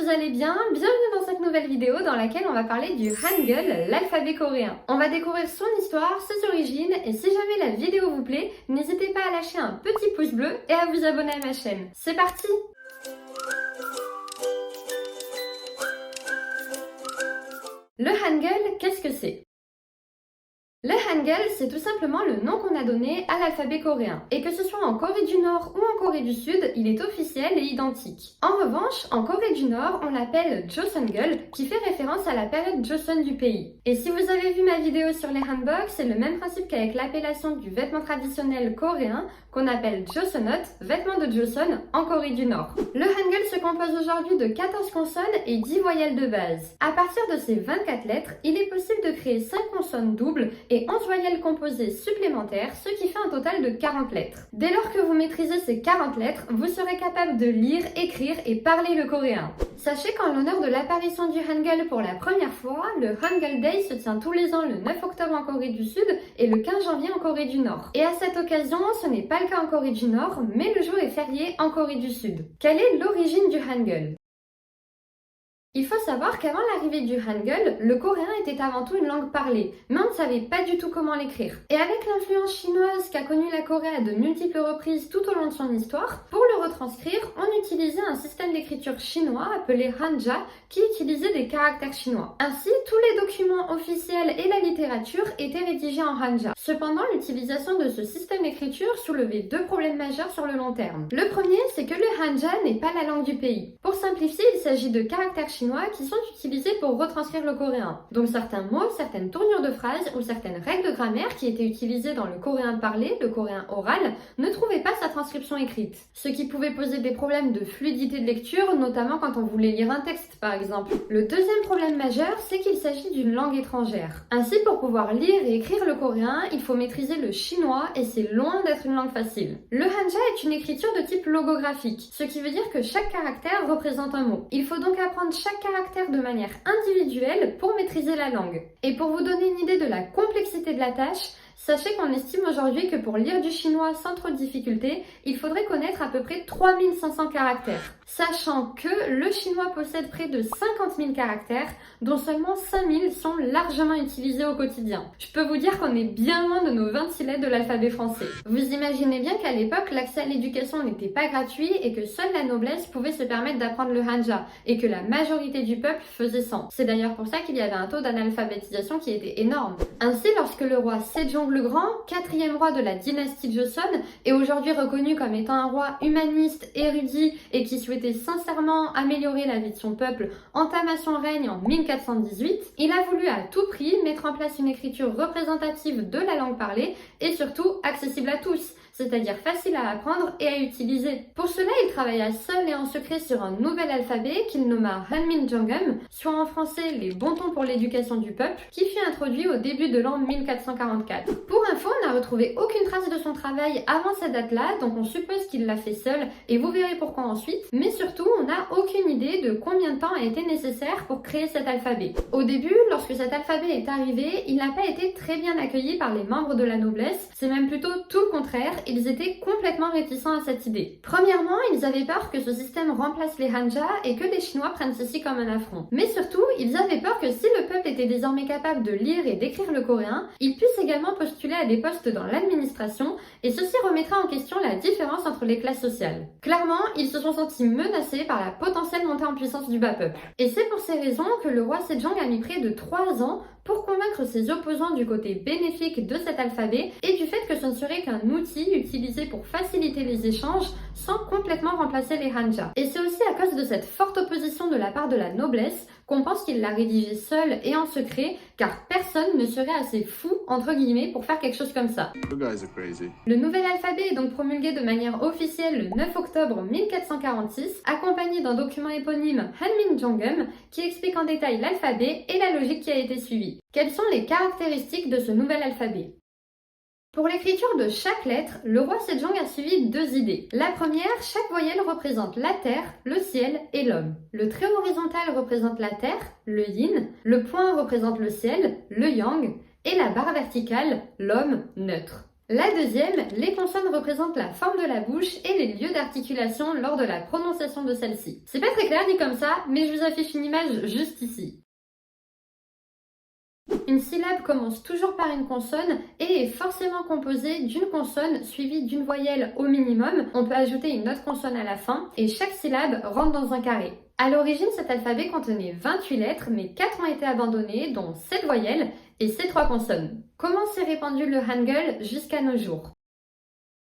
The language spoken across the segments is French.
vous allez bien, bienvenue dans cette nouvelle vidéo dans laquelle on va parler du Hangul, l'alphabet coréen. On va découvrir son histoire, ses origines et si jamais la vidéo vous plaît, n'hésitez pas à lâcher un petit pouce bleu et à vous abonner à ma chaîne. C'est parti! Le Hangul, qu'est-ce que c'est? Le Hangul, c'est tout simplement le nom qu'on a donné à l'alphabet coréen. Et que ce soit en Corée du Nord ou en Corée du Sud, il est officiel et identique. En revanche, en Corée du Nord, on l'appelle Joseongeul, qui fait référence à la période Joseon du pays. Et si vous avez vu ma vidéo sur les hanbok, c'est le même principe qu'avec l'appellation du vêtement traditionnel coréen, qu'on appelle Joseonot, vêtement de Joseon, en Corée du Nord. Le Hangul se compose aujourd'hui de 14 consonnes et 10 voyelles de base. À partir de ces 24 lettres, il est possible de créer 5 consonnes doubles et 11 voyelles composées supplémentaires, ce qui fait un total de 40 lettres. Dès lors que vous maîtrisez ces 40 lettres, vous serez capable de lire, écrire et parler le coréen. Sachez qu'en l'honneur de l'apparition du Hangul pour la première fois, le Hangul Day se tient tous les ans le 9 octobre en Corée du Sud et le 15 janvier en Corée du Nord. Et à cette occasion, ce n'est pas le cas en Corée du Nord, mais le jour est férié en Corée du Sud. Quelle est l'origine du Hangul ? Il faut savoir qu'avant l'arrivée du Hangul, le coréen était avant tout une langue parlée, mais on ne savait pas du tout comment l'écrire. Et avec l'influence chinoise qu'a connue la Corée à de multiples reprises tout au long de son histoire, pour le retranscrire, on utilisait un système d'écriture chinois appelé Hanja, qui utilisait des caractères chinois. Ainsi, tous les documents officiels et la littérature étaient rédigés en Hanja. Cependant, l'utilisation de ce système d'écriture soulevait deux problèmes majeurs sur le long terme. Le premier, c'est que le Hanja n'est pas la langue du pays. Pour simplifier, il s'agit de caractères chinois qui sont utilisés pour retranscrire le coréen. Donc certains mots, certaines tournures de phrases ou certaines règles de grammaire qui étaient utilisées dans le coréen parlé, le coréen oral, ne trouvaient pas sa transcription écrite. Ce qui pouvait poser des problèmes de fluidité de lecture, notamment quand on voulait lire un texte par exemple. Le deuxième problème majeur, c'est qu'il s'agit d'une langue étrangère. Ainsi, pour pouvoir lire et écrire le coréen, il faut maîtriser le chinois et c'est loin d'être une langue facile. Le hanja est une écriture de type logographique, ce qui veut dire que chaque caractère représente un mot. Il faut donc apprendre chaque caractère de manière individuelle pour maîtriser la langue. Et pour vous donner une idée de la complexité de la tâche, sachez qu'on estime aujourd'hui que pour lire du chinois sans trop de difficulté, il faudrait connaître à peu près 3500 caractères. Sachant que le chinois possède près de 50 000 caractères, dont seulement 5000 sont largement utilisés au quotidien. Je peux vous dire qu'on est bien loin de nos 26 lettres de l'alphabet français. Vous imaginez bien qu'à l'époque, l'accès à l'éducation n'était pas gratuit et que seule la noblesse pouvait se permettre d'apprendre le hanja et que la majorité du peuple faisait sans. C'est d'ailleurs pour ça qu'il y avait un taux d'analphabétisation qui était énorme. Ainsi, lorsque le roi Sejong le Grand, quatrième roi de la dynastie Joseon, est aujourd'hui reconnu comme étant un roi humaniste, érudit et qui souhaitait sincèrement améliorer la vie de son peuple, entama son règne en 1418, il a voulu à tout prix mettre en place une écriture représentative de la langue parlée et surtout accessible à tous, c'est-à-dire facile à apprendre et à utiliser. Pour cela, il travailla seul et en secret sur un nouvel alphabet qu'il nomma Hanminjeongeum, soit en français les bons tons pour l'éducation du peuple, qui fut introduit au début de l'an 1444. Pour info, on n'a retrouvé aucune trace de son travail avant cette date-là, donc on suppose qu'il l'a fait seul, et vous verrez pourquoi ensuite, mais surtout, on n'a aucune idée de combien de temps a été nécessaire pour créer cet alphabet. Au début, lorsque cet alphabet est arrivé, il n'a pas été très bien accueilli par les membres de la noblesse, c'est même plutôt tout le contraire, ils étaient complètement réticents à cette idée. Premièrement, ils avaient peur que ce système remplace les hanja et que les Chinois prennent ceci comme un affront. Mais surtout, ils avaient peur que si le peuple était désormais capable de lire et d'écrire le coréen, il puisse également postuler à des postes dans l'administration et ceci remettra en question la différence entre les classes sociales. Clairement, ils se sont sentis menacés par la potentielle montée en puissance du bas peuple. Et c'est pour ces raisons que le roi Sejong a mis près de 3 ans pour convaincre ses opposants du côté bénéfique de cet alphabet et du fait que ce ne serait qu'un outil utilisé pour faciliter les échanges sans complètement remplacer les hanja. Et c'est aussi à cause de cette forte opposition de la part de la noblesse qu'on pense qu'il l'a rédigé seul et en secret, car personne ne serait assez fou, entre guillemets, pour faire quelque chose comme ça. Le nouvel alphabet est donc promulgué de manière officielle le 9 octobre 1446, accompagné d'un document éponyme Hanminjeongeum qui explique en détail l'alphabet et la logique qui a été suivie. Quelles sont les caractéristiques de ce nouvel alphabet ? Pour l'écriture de chaque lettre, le roi Sejong a suivi 2 idées. La première, chaque voyelle représente la terre, le ciel et l'homme. Le trait horizontal représente la terre, le yin, le point représente le ciel, le yang, et la barre verticale, l'homme neutre. La deuxième, les consonnes représentent la forme de la bouche et les lieux d'articulation lors de la prononciation de celle-ci. C'est pas très clair dit comme ça, mais je vous affiche une image juste ici. Une syllabe commence toujours par une consonne et est forcément composée d'une consonne suivie d'une voyelle au minimum. On peut ajouter une autre consonne à la fin et chaque syllabe rentre dans un carré. À l'origine, cet alphabet contenait 28 lettres, mais 4 ont été abandonnées, dont 7 voyelles et ces 3 consonnes. Comment s'est répandu le Hangul jusqu'à nos jours ?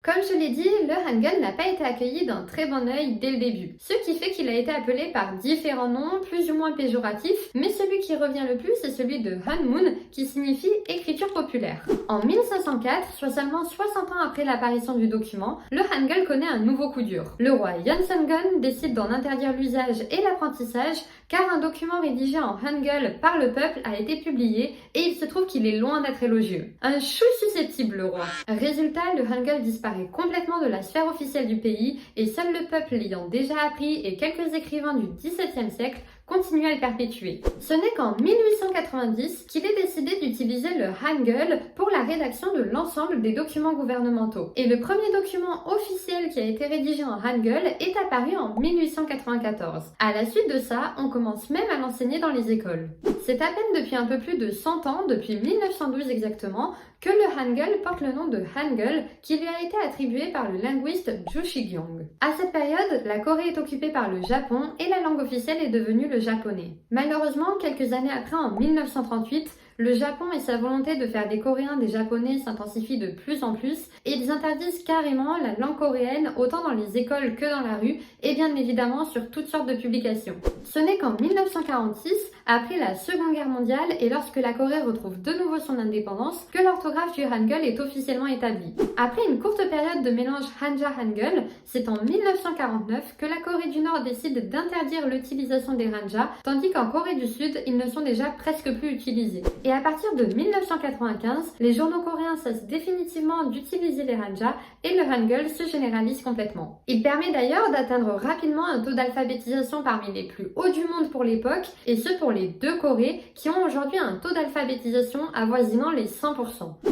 Comme je l'ai dit, le Hangul n'a pas été accueilli d'un très bon œil dès le début, ce qui fait qu'il a été appelé par différents noms, plus ou moins péjoratifs, mais celui qui revient le plus est celui de Hanmun, qui signifie écriture populaire. En 1504, soit seulement 60 ans après l'apparition du document, le Hangul connaît un nouveau coup dur. Le roi Yonseongun décide d'en interdire l'usage et l'apprentissage, car un document rédigé en Hangul par le peuple a été publié et il se trouve qu'il est loin d'être élogieux. Un chou susceptible, le roi. Résultat, le Hangul disparaît complètement de la sphère officielle du pays et seul le peuple l'ayant déjà appris et quelques écrivains du XVIIe siècle continuent à le perpétuer. Ce n'est qu'en 1890 qu'il est décidé d'utiliser le Hangul pour la rédaction de l'ensemble des documents gouvernementaux. Et le premier document officiel qui a été rédigé en Hangul est apparu en 1894. À la suite de ça, on commence même à l'enseigner dans les écoles. C'est à peine depuis un peu plus de 100 ans, depuis 1912 exactement, que le Hangul porte le nom de Hangul qui lui a été attribué par le linguiste Zhu Xigyong. À cette période, la Corée est occupée par le Japon et la langue officielle est devenue le japonais. Malheureusement, quelques années après, en 1938, le Japon et sa volonté de faire des Coréens des Japonais s'intensifient de plus en plus et ils interdisent carrément la langue coréenne autant dans les écoles que dans la rue et bien évidemment sur toutes sortes de publications. Ce n'est qu'en 1946, après la Seconde Guerre mondiale et lorsque la Corée retrouve de nouveau son indépendance, que l'orthographe du Hangul est officiellement établie. Après une courte période de mélange Hanja-Hangul, c'est en 1949 que la Corée du Nord décide d'interdire l'utilisation des Hanja, tandis qu'en Corée du Sud, ils ne sont déjà presque plus utilisés. Et à partir de 1995, les journaux coréens cessent définitivement d'utiliser les Hanja et le Hangul se généralise complètement. Il permet d'ailleurs d'atteindre rapidement un taux d'alphabétisation parmi les plus hauts du monde pour l'époque, et ce pour les deux Corées qui ont aujourd'hui un taux d'alphabétisation avoisinant les 100%.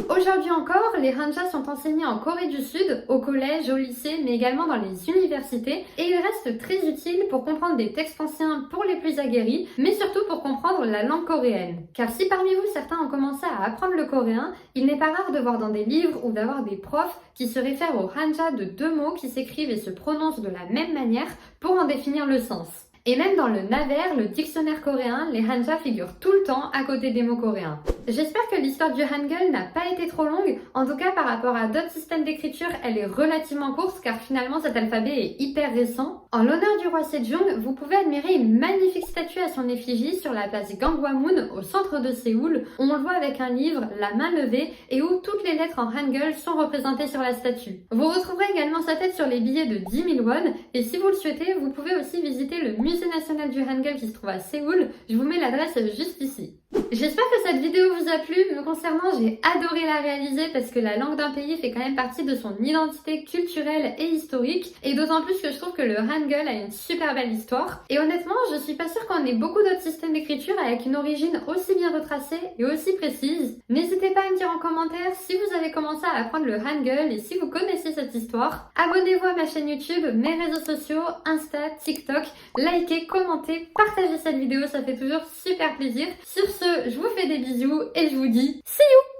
Aujourd'hui encore, les Hanja sont enseignés en Corée du Sud, au collège, au lycée, mais également dans les universités, et ils restent très utiles pour comprendre des textes anciens pour les plus aguerris, mais surtout pour comprendre la langue coréenne. Car si parmi vous certains ont commencé à apprendre le coréen, il n'est pas rare de voir dans des livres ou d'avoir des profs qui se réfèrent au Hanja de deux mots qui s'écrivent et se prononcent de la même manière pour en définir le sens. Et même dans le Naver, le dictionnaire coréen, les Hanja figurent tout le temps à côté des mots coréens. J'espère que l'histoire du Hangul n'a pas été trop longue. En tout cas, par rapport à d'autres systèmes d'écriture, elle est relativement courte car finalement cet alphabet est hyper récent. En l'honneur du roi Sejong, vous pouvez admirer une magnifique statue à son effigie sur la place Gangwamun au centre de Séoul, où on le voit avec un livre, la main levée, et où toutes les lettres en Hangul sont représentées sur la statue. Vous retrouverez également sa tête sur les billets de 10 000 won, et si vous le souhaitez, vous pouvez aussi visiter le musée national du Hangul qui se trouve à Séoul. Je vous mets l'adresse juste ici. J'espère que cette vidéo vous a plu. Me concernant, j'ai adoré la réaliser parce que la langue d'un pays fait quand même partie de son identité culturelle et historique, et d'autant plus que je trouve que le Hangul a une super belle histoire. Et honnêtement, je suis pas sûre qu'on ait beaucoup d'autres systèmes d'écriture avec une origine aussi bien retracée et aussi précise. N'hésitez pas à me dire en commentaire si vous avez commencé à apprendre le Hangul et si vous connaissez cette histoire. Abonnez-vous à ma chaîne YouTube, mes réseaux sociaux, Insta, TikTok, likez, commentez, partagez cette vidéo, ça fait toujours super plaisir. Sur ce, je vous fais des bisous et je vous dis see you!